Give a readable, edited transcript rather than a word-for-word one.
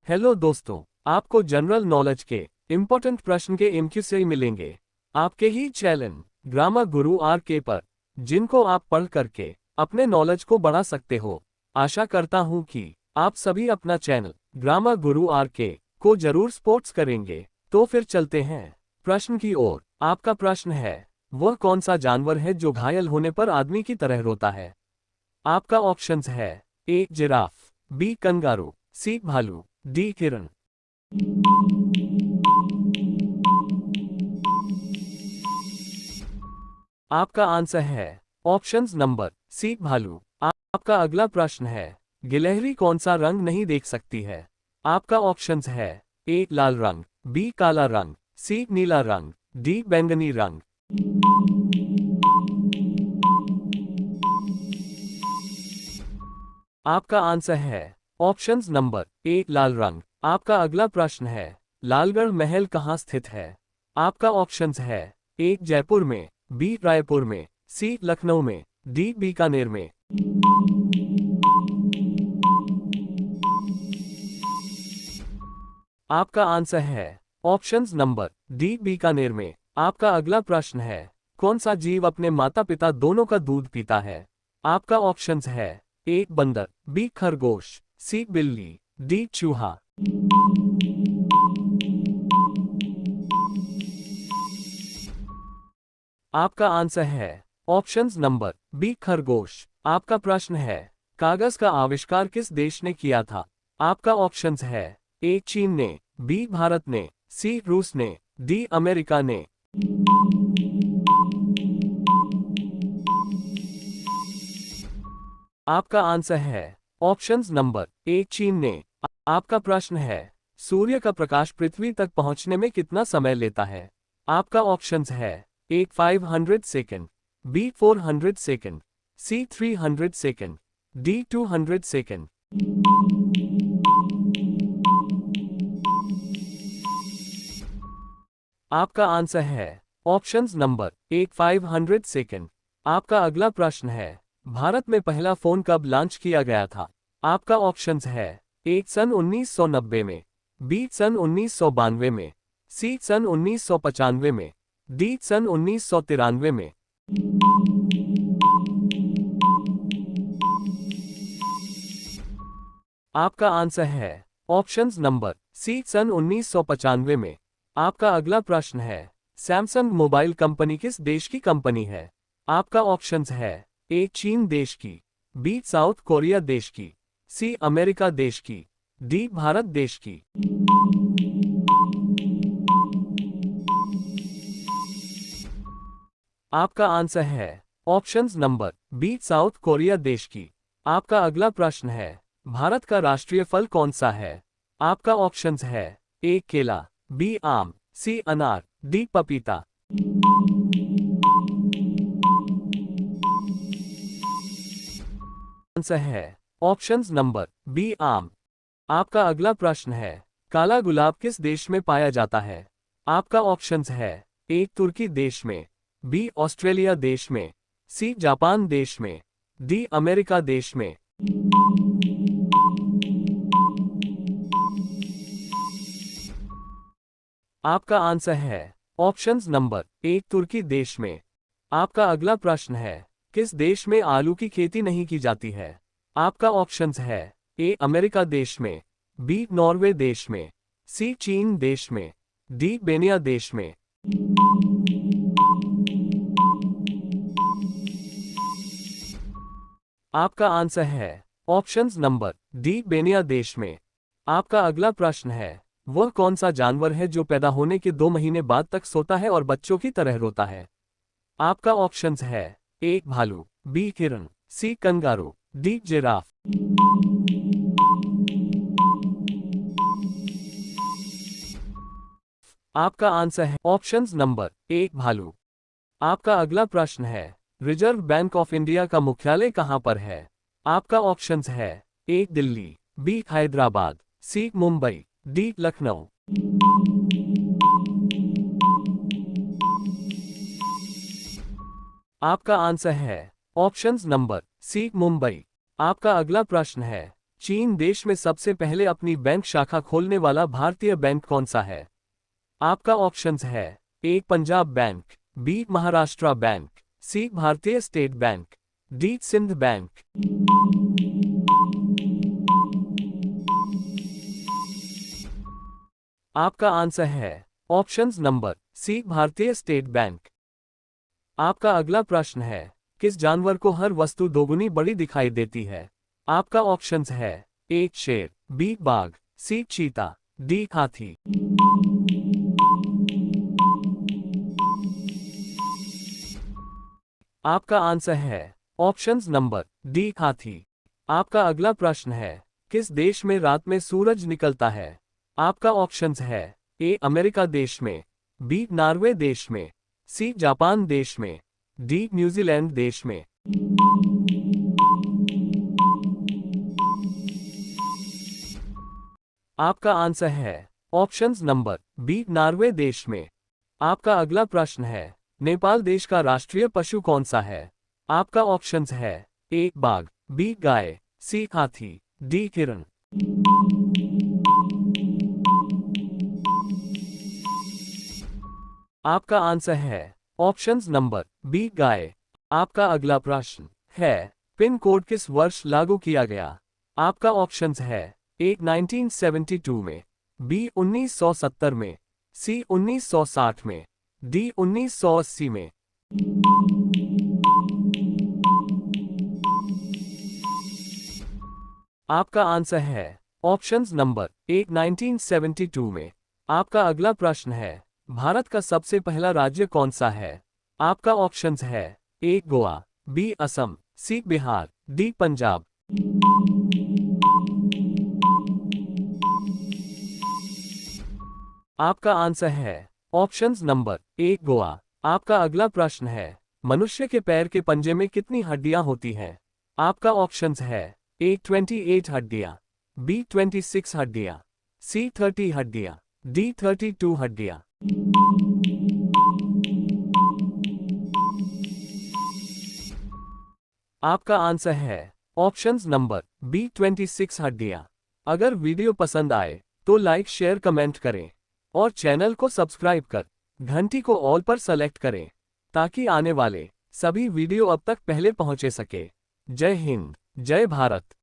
Hello दोस्तों, आपको general knowledge के इम्पोर्टेंट प्रश्न के एमक्यू से मिलेंगे आपके ही चैनल ग्रामर गुरु के पर, जिनको आप पढ़ करके अपने नॉलेज को बढ़ा सकते हो। आशा करता हूं कि आप सभी अपना चैनल ग्रामर गुरु के को जरूर सपोर्ट्स करेंगे। तो फिर चलते हैं प्रश्न की ओर। आपका प्रश्न है, वह कौन सा जानवर है जो घायल होने पर आदमी की तरह रोता है? आपका ऑप्शंस है ए जिराफ, बी कंगारू, सी भालू, डी हिरण। आपका आंसर है ऑप्शंस नंबर सी भालू। आपका अगला प्रश्न है, गिलहरी कौन सा रंग नहीं देख सकती है? आपका ऑप्शंस है ए लाल रंग, बी काला रंग, सी नीला रंग, डी बैंगनी रंग। आपका आंसर है ऑप्शंस नंबर ए लाल रंग। आपका अगला प्रश्न है, लालगढ़ महल कहाँ स्थित है? आपका ऑप्शंस है ए जयपुर में, बी रायपुर में, सी लखनऊ में, डी बीकानेर में। आपका आंसर है ऑप्शंस नंबर डी बीकानेर में। आपका अगला प्रश्न है, कौन सा जीव अपने माता पिता दोनों का दूध पीता है? आपका ऑप्शंस है ए बंदर, बी खरगोश, सी बिल्ली, डी चूहा। आपका आंसर है ऑप्शंस नंबर बी खरगोश। आपका प्रश्न है, कागज का आविष्कार किस देश ने किया था? आपका ऑप्शंस है ए चीन ने, बी भारत ने, सी रूस ने, डी अमेरिका ने। आपका आंसर है ऑप्शंस नंबर ए चीन ने। आपका प्रश्न है, सूर्य का प्रकाश पृथ्वी तक पहुंचने में कितना समय लेता है? आपका ऑप्शंस है ए 500 सेकंड, बी 400 सेकंड, सी 300 सेकंड, डी 200 सेकंड। आपका आंसर है ऑप्शंस नंबर ए 500 सेकंड। आपका अगला प्रश्न है, भारत में पहला फोन कब लॉन्च किया गया था? आपका ऑप्शंस है ए सन 1990 में, बी सन 1992 में, सी सन 1995 में, डी सन 1993 में। आपका आंसर है ऑप्शंस नंबर सी सन 1995 में। आपका अगला प्रश्न है, सैमसंग मोबाइल कंपनी किस देश की कंपनी है? आपका ऑप्शंस है ए चीन देश की, बी साउथ कोरिया देश की, सी अमेरिका देश की, डी भारत देश की। आपका आंसर है options number B South Korea देश की। आपका अगला प्रश्न है, भारत का राष्ट्रीय फल कौन सा है? आपका ऑप्शंस है ए केला, बी आम, सी अनार, डी पपीता। आंसर है ऑप्शंस नंबर बी आम। आपका अगला प्रश्न है, काला गुलाब किस देश में पाया जाता है? आपका ऑप्शंस है ए तुर्की देश में, बी ऑस्ट्रेलिया देश में, सी जापान देश में, डी अमेरिका देश में। आपका आंसर है ऑप्शंस नंबर ए तुर्की देश में। आपका अगला प्रश्न है, किस देश में आलू की खेती नहीं की जाती है? आपका ऑप्शंस है ए अमेरिका देश में, बी नॉर्वे देश में, सी चीन देश में, डी बेनिया देश में। आपका आंसर है ऑप्शंस नंबर डी बेनिया देश में। आपका अगला प्रश्न है, वह कौन सा जानवर है जो पैदा होने के 2 महीने बाद तक सोता है और बच्चों की तरह रोता है? आपका ऑप्शंस है ए भालू, बी हिरण, सी कंगारू, डी जिराफ। आपका आंसर है ऑप्शंस नंबर ए भालू। आपका अगला प्रश्न है, रिजर्व बैंक ऑफ इंडिया का मुख्यालय कहां पर है? आपका ऑप्शंस है ए दिल्ली, बी हैदराबाद, सी मुंबई, डी लखनऊ। आपका आंसर है ऑप्शंस नंबर सी मुंबई। आपका अगला प्रश्न है, चीन देश में सबसे पहले अपनी बैंक शाखा खोलने वाला भारतीय बैंक कौन सा है? आपका ऑप्शंस है A Punjab bank, B Maharashtra bank, C Bharatiya state bank, D Sindh bank. आपका आंसर है options number C Bharatiya state bank. आपका अगला प्रश्न है, किस जानवर को हर वस्तु दोगुनी बड़ी दिखाई देती है? आपका ऑप्शंस है ए शेर, बी बाघ, सी चीता, डी हाथी। आपका आंसर है ऑप्शंस नंबर डी हाथी। आपका अगला प्रश्न है, किस देश में रात में सूरज निकलता है? आपका ऑप्शंस है ए अमेरिका देश में, बी नॉर्वे देश में, सी जापान देश में, डी न्यूजीलैंड देश में। आपका आंसर है ऑप्शंस नंबर बी नॉर्वे देश में। आपका अगला प्रश्न है, नेपाल देश का राष्ट्रीय पशु कौन सा है? आपका ऑप्शंस है ए बाघ, बी गाय, सी हाथी, डी हिरण। आपका आंसर है ऑप्शंस नंबर बी गाय। आपका अगला प्रश्न है, पिन कोड किस वर्ष लागू किया गया? आपका ऑप्शंस है ए 1972 में, बी 1970 में, सी 1960 में, डी 1980 में। आपका आंसर है ऑप्शंस नंबर ए 1972 में। आपका अगला प्रश्न है, भारत का सबसे पहला राज्य कौन सा है? आपका ऑप्शंस है ए गोवा, बी असम, सी बिहार, डी पंजाब। आपका आंसर है ऑप्शंस नंबर ए गोवा। आपका अगला प्रश्न है, मनुष्य के पैर के पंजे में कितनी हड्डियां होती हैं? आपका ऑप्शंस है ए 28 हड्डियां, बी 26 हड्डियां, सी 30 हड्डियां, डी 32 हड्डियां। आपका आंसर है ऑप्शंस नंबर बी 26 हड्डियां। अगर वीडियो पसंद आए तो लाइक शेयर कमेंट करें और चैनल को सब्सक्राइब कर घंटी को ऑल पर सेलेक्ट करें ताकि आने वाले सभी वीडियो अब तक पहले पहुंचे सके। जय हिंद, जय भारत।